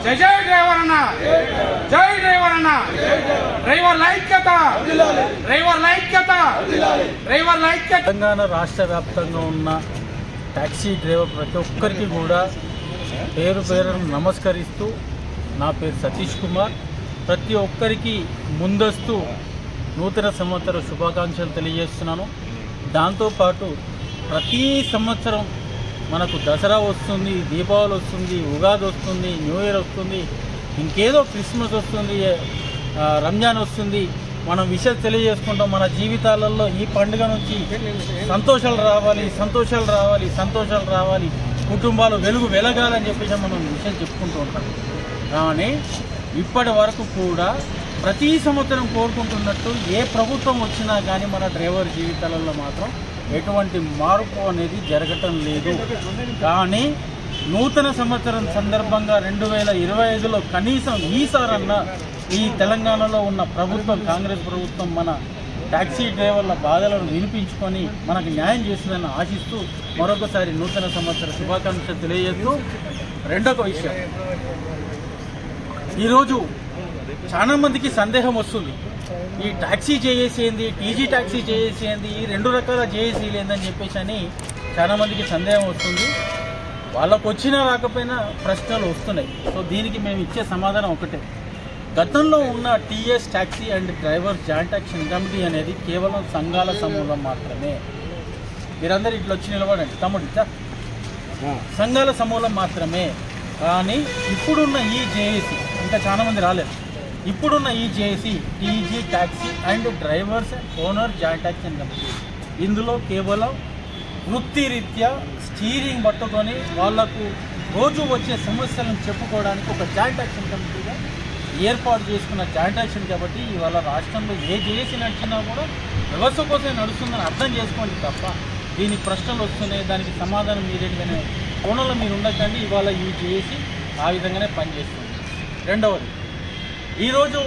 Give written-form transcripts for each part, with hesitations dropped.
జై జై డ్రైవర్ అన్న, జై డ్రైవర్ అన్న. డ్రైవర్ ఐక్యత, డ్రైవర్ ఐక్యత, డ్రైవర్ ఐక్యత. తెలంగాణ రాష్ట్ర వ్యాప్తంగా ఉన్న టాక్సీ డ్రైవర్ ప్రతి ఒక్కరికి కూడా పేరు పేరును నమస్కరిస్తూ, నా పేరు సతీష్ కుమార్. ప్రతి ఒక్కరికి ముందస్తు నూతన సంవత్సర శుభాకాంక్షలు తెలియజేస్తున్నాను. దాంతోపాటు ప్రతి సంవత్సరం మనకు దసరా వస్తుంది, దీపావళి వస్తుంది, ఉగాది వస్తుంది, న్యూ ఇయర్ వస్తుంది, ఇంకేదో క్రిస్మస్ వస్తుంది, రంజాన్ వస్తుంది. మనం విషయాలు తెలియజేసుకుంటాం. మన జీవితాలలో ఈ పండుగ నుంచి సంతోషాలు రావాలి, సంతోషాలు రావాలి, సంతోషాలు రావాలి, కుటుంబాలు వెలుగు వెలగాలని చెప్పేసి మనం విషయాలు చెప్పుకుంటూ ఉంటాం. కానీ ఇప్పటి వరకు కూడా ప్రతి సంవత్సరం కోరుకుంటున్నట్టు ఏ ప్రభుత్వం వచ్చినా కానీ మన డ్రైవర్ జీవితాలలో మాత్రం ఎటువంటి మార్పు అనేది జరగటం లేదు. కానీ నూతన సంవత్సరం సందర్భంగా 2025లో కనీసం ఈసారన్నా ఈ తెలంగాణలో ఉన్న ప్రభుత్వం, కాంగ్రెస్ ప్రభుత్వం మన టాక్సీ డ్రైవర్ల బాధలను వినిపించుకొని మనకు న్యాయం చేస్తుందని ఆశిస్తూ మరొకసారి నూతన సంవత్సర శుభాకాంక్షలు తెలియజేస్తూ, రెండొక విషయం, ఈరోజు చాలా మందికి సందేహం వస్తుంది. ఈ టాక్సీ జేఏసీ ఏంది, టీజీ టాక్సీ జేఏసీ ఏంది, ఈ రెండు రకాల జేఏసీలు ఏందని చెప్పేసి అని చాలా మందికి సందేహం వస్తుంది. వాళ్ళకు వచ్చినా రాకపోయినా ప్రశ్నలు వస్తున్నాయి. సో దీనికి మేము ఇచ్చే సమాధానం ఒకటే. గతంలో ఉన్న TS taxi and drivers joint action committee అనేది కేవలం సంఘాల సమూహం మాత్రమే. మీరందరూ ఇట్లా వచ్చి నిలబడండి తమ్ముడు, సంఘాల సమూహం మాత్రమే. కానీ ఇప్పుడున్న ఈ జేఏసీ, ఇంకా చాలా మంది రాలేదు, ఇప్పుడున్న ఈ JAC TG taxi and drivers owner joint action committee. ఇందులో కేవలం వృత్తిరీత్యా స్టీరింగ్ పట్టుకొని వాళ్లకు రోజు వచ్చే సమస్యలను చెప్పుకోవడానికి ఒక జాయింట్ యాక్షన్ కమిటీగా ఏర్పాటు చేసుకున్న జాయింట్ యాక్షన్ కాబట్టి ఇవాళ రాష్ట్రంలో ఏ జేఏసీ నడిచినా కూడా వ్యవస్థ కోసమే నడుస్తుందని అర్థం చేసుకోండి తప్ప దీనికి ప్రశ్నలు వస్తున్నాయి, దానికి సమాధానం మీరేంటనే కోణంలో మీరు ఉండకండి. ఇవాళ ఈ జేఏసీ ఆ విధంగానే పనిచేస్తుంది. రెండవది, ఈరోజు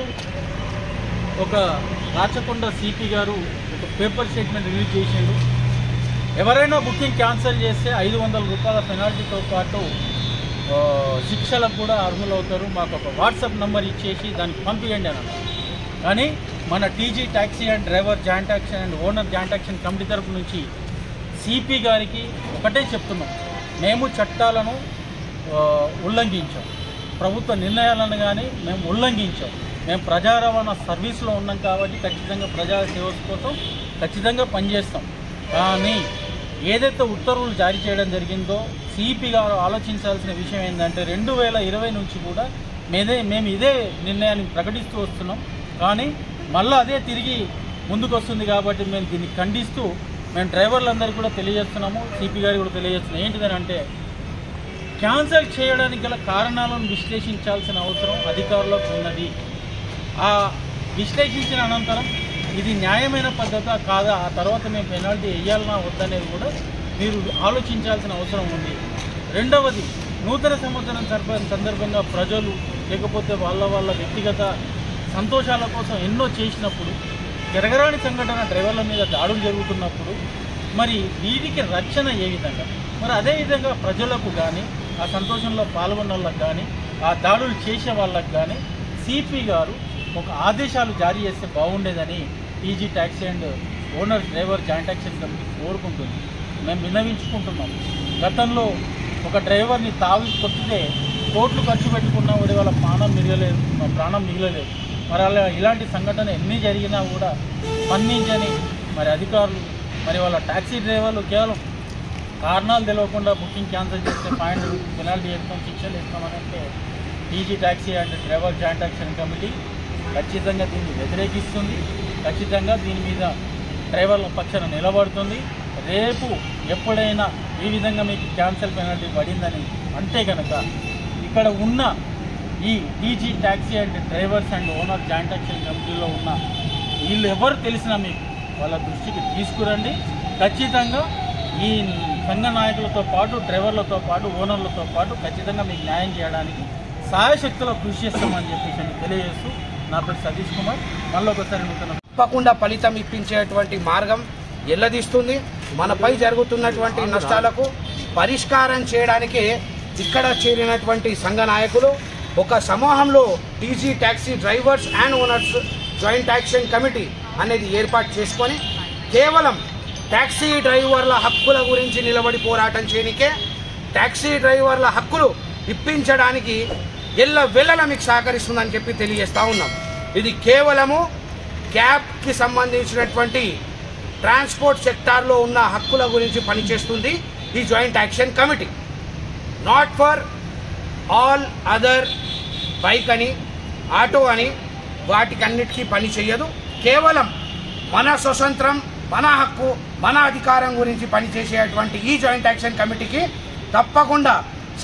ఒక రాచకొండ సిపి గారు ఒక పేపర్ స్టేట్మెంట్ రిలీజ్ చేసిండు. ఎవరైనా బుకింగ్ క్యాన్సిల్ చేస్తే 500 రూపాయల పెనాల్టీతో పాటు శిక్షలకు కూడా అర్హులవుతారు. మాకు ఒక వాట్సాప్ నెంబర్ ఇచ్చేసి దానికి పంపించండి అన్నారు. కానీ మన TG taxi and driver joint action and owner joint action committee తరపు నుంచి సిపి గారికి ఒకటే చెప్తున్నాం, మేము చట్టాలను ఉల్లంఘించాం, ప్రభుత్వ నిర్ణయాలను కానీ మేము ఉల్లంఘించాం. మేము ప్రజా రవాణా సర్వీస్లో ఉన్నాం కాబట్టి ఖచ్చితంగా ప్రజా సేవ కోసం ఖచ్చితంగా పనిచేస్తాం. కానీ ఏదైతే ఉత్తర్వులు జారీ చేయడం జరిగిందో సిపి గారు ఆలోచించాల్సిన విషయం ఏంటంటే 2020 నుంచి కూడా మేము ఇదే నిర్ణయాన్ని ప్రకటిస్తూ వస్తున్నాం. కానీ మళ్ళీ అదే తిరిగి ముందుకు వస్తుంది కాబట్టి మేము దీన్ని ఖండిస్తూ మేము డ్రైవర్లందరికీ కూడా తెలియజేస్తున్నాము, సిపి గారికి కూడా తెలియజేస్తున్నాం. ఏంటిదని అంటే క్యాన్సిల్ చేయడానికి గల కారణాలను విశ్లేషించాల్సిన అవసరం అధికారులకు ఉన్నది. ఆ విశ్లేషించిన అనంతరం ఇది న్యాయమైన పద్ధత కాదా, ఆ తర్వాత మేము పెనాల్టీ వేయాలన్నా వద్దనేది కూడా మీరు ఆలోచించాల్సిన అవసరం ఉంది. రెండవది, నూతన సంవత్సరం సందర్భంగా ప్రజలు లేకపోతే వాళ్ళ వ్యక్తిగత సంతోషాల కోసం ఎన్నో చేసినప్పుడు జరగరాని సంఘటన డ్రైవర్ల మీద దాడులు జరుగుతున్నప్పుడు మరి వీటికి రక్షణ ఏ విధంగా, మరి అదేవిధంగా ప్రజలకు కానీ ఆ సంతోషంలో పాల్గొన్న వాళ్ళకు కానీ ఆ దాడులు చేసే వాళ్ళకు కానీ సిపి గారు ఒక ఆదేశాలు జారీ చేస్తే బాగుండేదని TG taxi and owner driver joint action committee కోరుకుంటుంది. మేము విన్నవించుకుంటున్నాం. గతంలో ఒక డ్రైవర్ని తావి కొట్టితే కోట్లు ఖర్చు పెట్టుకున్నా కూడా వాళ్ళ ప్రాణం మిగలలేదు. మరి అలా ఇలాంటి సంఘటన ఎన్ని జరిగినా కూడా స్పందించని మరి అధికారులు, మరి వాళ్ళ టాక్సీ డ్రైవర్లు కేవలం కారణాలు తెలియకుండా బుకింగ్ క్యాన్సిల్ చేస్తే ఫైన్ పెనాల్టీ వేస్తాం, శిక్షలు వేస్తామని అంటే TG taxi and driver joint action committee ఖచ్చితంగా దీన్ని వ్యతిరేకిస్తుంది. ఖచ్చితంగా దీని మీద డ్రైవర్ల పక్షాన నిలబడుతుంది. రేపు ఎప్పుడైనా ఈ విధంగా మీకు క్యాన్సిల్ పెనాల్టీ పడిందని అంటే కనుక ఇక్కడ ఉన్న ఈ TG taxi and drivers and owner joint action కమిటీలో ఉన్న వీళ్ళు ఎవరు తెలిసినా మీకు వాళ్ళ దృష్టికి తీసుకురండి. ఖచ్చితంగా ఈ సంఘ నాయకులతో పాటు డ్రైవర్లతో పాటు ఓనర్లతో పాటు ఖచ్చితంగా మీకు న్యాయం చేయడానికి సాయశక్తిలో కృషి చేస్తామని చెప్పేసి తెలియజేస్తూ నా పేరు సతీష్ కుమార్. మళ్ళీ ఒకసారి తప్పకుండా ఫలితం ఇప్పించేటువంటి మార్గం ఎల్లదీస్తుంది. మనపై జరుగుతున్నటువంటి నష్టాలకు పరిష్కారం చేయడానికి ఇక్కడ చేరినటువంటి సంఘ నాయకులు ఒక సమూహంలో TG taxi drivers and owners joint action committee అనేది ఏర్పాటు చేసుకొని కేవలం ట్యాక్సీ డ్రైవర్ల హక్కుల గురించి నిలబడి పోరాటం చేయనికే, ట్యాక్సీ డ్రైవర్ల హక్కులు ఇప్పించడానికి ఎల్లవెల్లలా మీకు సహకరిస్తుందని చెప్పి తెలియజేస్తూ ఉన్నాం. ఇది కేవలము క్యాబ్కి సంబంధించినటువంటి ట్రాన్స్పోర్ట్ సెక్టార్లో ఉన్న హక్కుల గురించి పనిచేస్తుంది ఈ joint action committee. Not for all other bike అని, ఆటో అని వాటికన్నిటికీ పని చేయదు. కేవలం మన స్వతంత్రం, మన హక్కు, మన అధికారం గురించి పనిచేసేటువంటి ఈ జాయింట్ యాక్షన్ కమిటీకి తప్పకుండా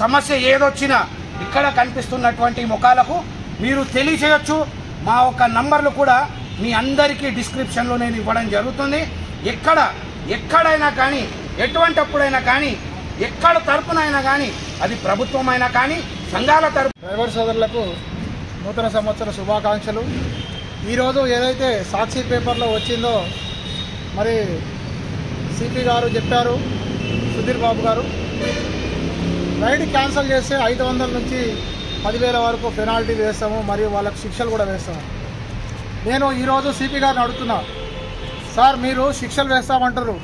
సమస్య ఏదొచ్చినా ఇక్కడ కనిపిస్తున్నటువంటి ముఖాలకు మీరు తెలియచేయచ్చు. మా ఒక నంబర్లు కూడా మీ అందరికీ డిస్క్రిప్షన్లో నేను ఇవ్వడం జరుగుతుంది. ఎక్కడైనా కానీ, ఎటువంటప్పుడైనా కానీ, ఎక్కడ తరపునైనా కానీ, అది ప్రభుత్వమైనా కానీ, సంఘాల తరపు డ్రైవర్ సోదరులకు నూతన సంవత్సర శుభాకాంక్షలు. ఈరోజు ఏదైతే సాక్షి పేపర్లో వచ్చిందో, మరి సిపి గారు చెప్పారు, సుధీర్ బాబు గారు, రైడ్ క్యాన్సిల్ చేస్తే 500 నుంచి 10,000 వరకు పెనాల్టీ వేస్తాము, మరియు వాళ్ళకు శిక్షలు కూడా వేస్తాము. నేను ఈరోజు సిపి గారిని అడుగుతున్నా, సార్ మీరు శిక్షలు వేస్తామంటారు,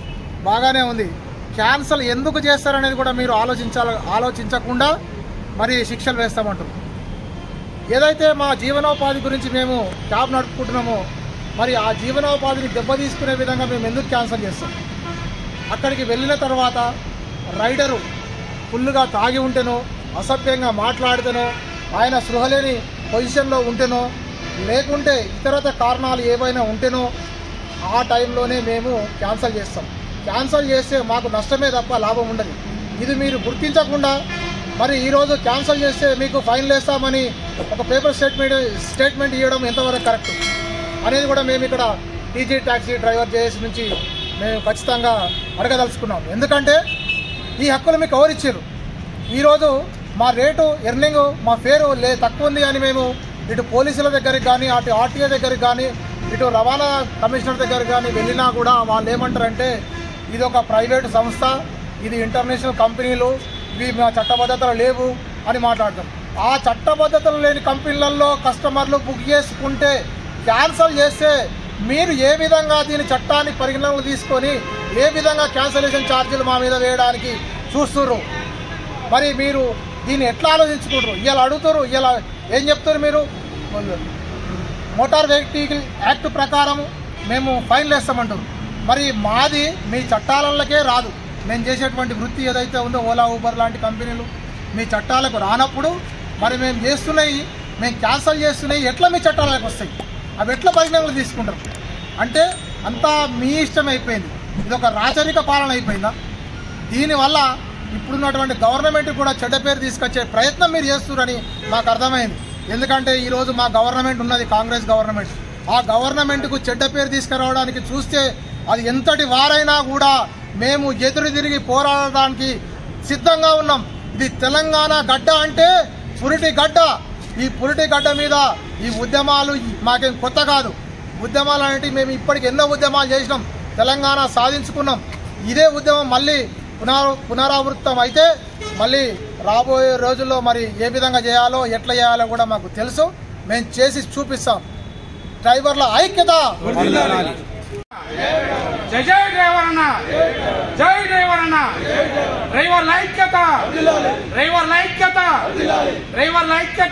బాగానే ఉంది, క్యాన్సిల్ ఎందుకు చేస్తారనేది కూడా మీరు ఆలోచించకుండా మరి శిక్షలు వేస్తామంటారు. ఏదైతే మా జీవనోపాధి గురించి మేము క్యాబ్ నడుపుకుంటున్నామో, మరి ఆ జీవనోపాధిని దెబ్బతీసుకునే విధంగా మేము ఎందుకు క్యాన్సిల్ చేస్తాం? అక్కడికి వెళ్ళిన తర్వాత రైడరు ఫుల్గా తాగి ఉంటేనో, అసభ్యంగా మాట్లాడితేనో, ఆయన స్పృహలేని పొజిషన్లో ఉంటేనో, లేకుంటే ఇతరత కారణాలు ఏవైనా ఉంటేనో ఆ టైంలోనే మేము క్యాన్సిల్ చేస్తాం. క్యాన్సిల్ చేస్తే మాకు నష్టమే తప్ప లాభం ఉండదు. ఇది మీరు గుర్తించకుండా మరి ఈరోజు క్యాన్సిల్ చేస్తే మీకు ఫైన్ వేస్తామని ఒక పేపర్ స్టేట్మెంట్ ఇవ్వడం ఎంతవరకు కరెక్ట్ అనేది కూడా మేము ఇక్కడ టీజీ ట్యాక్సీ డ్రైవర్ జేఏసీ నుంచి మేము ఖచ్చితంగా అడగదలుచుకున్నాం. ఎందుకంటే ఈ హక్కులు మీకు ఎవరిచ్చారు? ఈరోజు మా రేటు ఎర్నింగ్, మా ఫేరు తక్కువ ఉంది అని మేము ఇటు పోలీసుల దగ్గరికి కానీ, అటు ఆర్టీఏ దగ్గరికి కానీ, ఇటు రవాణా కమిషనర్ దగ్గరికి కానీ వెళ్ళినా కూడా వాళ్ళు ఏమంటారంటే ఇది ఒక ప్రైవేటు సంస్థ, ఇది ఇంటర్నేషనల్ కంపెనీలు, ఇవి మా చట్టబద్ధతలు లేవు అని మాట్లాడతారు. ఆ చట్టబద్ధతలు లేని కంపెనీలలో కస్టమర్లు బుక్ చేసుకుంటే క్యాన్సిల్ చేస్తే మీరు ఏ విధంగా దీని చట్టాన్ని పరిగణనలోకి తీసుకొని ఏ విధంగా క్యాన్సిలేషన్ ఛార్జీలు మా మీద వేయడానికి చూస్తున్నారు? మరి మీరు దీన్ని ఎట్లా ఆలోచించుకుంటారు? ఇలా అడుగుతారు, ఇలా ఏం చెప్తారు మీరు? మోటార్ వెహికల్ యాక్ట్ ప్రకారం మేము ఫైన్లు వేస్తామంటారు. మరి మాది మీ చట్టాలకే రాదు. మేము చేసేటువంటి వృత్తి ఏదైతే ఉందో ఓలా, ఊబర్ లాంటి కంపెనీలు మీ చట్టాలకు రానప్పుడు మరి మేము చేస్తున్నాయి, మేము క్యాన్సిల్ చేస్తున్నాయి ఎట్లా మీ చట్టాలకు వస్తాయి? అవి ఎట్లా పరిగణనలు తీసుకుంటారు? అంటే అంతా మీ ఇష్టం అయిపోయింది. ఇది ఒక రాచరిక పాలన అయిపోయిందా? దీనివల్ల ఇప్పుడున్నటువంటి గవర్నమెంట్ కూడా చెడ్డ పేరు తీసుకొచ్చే ప్రయత్నం మీరు చేస్తున్నారని మాకు అర్థమైంది. ఎందుకంటే ఈరోజు మా గవర్నమెంట్ ఉన్నది కాంగ్రెస్ గవర్నమెంట్. ఆ గవర్నమెంట్కు చెడ్డ పేరు తీసుకురావడానికి చూస్తే అది ఎంతటి వారైనా కూడా మేము ఎదురు తిరిగి పోరాడడానికి సిద్ధంగా ఉన్నాం. ఇది తెలంగాణ గడ్డ అంటే పురిటి గడ్డ. ఈ పురిటి గడ్డ మీద ఈ ఉద్యమాలు మాకేం కొత్త కాదు. ఉద్యమాలు అనేవి మేము ఇప్పటికి ఎన్నో ఉద్యమాలు చేసినాం, తెలంగాణ సాధించుకున్నాం. ఇదే ఉద్యమం మళ్ళీ పునరావృతం అయితే మళ్ళీ రాబోయే రోజుల్లో మరి ఏ విధంగా చేయాలో, ఎట్లా చేయాలో కూడా మాకు తెలుసు. మేము చేసి చూపిస్తాం. డ్రైవర్ల ఐక్యత. జై జై డ్రైవర్ అన్న, జై డ్రైవర్ అన్న, డ్రైవర్ల ఐక్యత, డ్రైవర్ల ఐక్యత, డ్రైవర్ల ఐక్యత.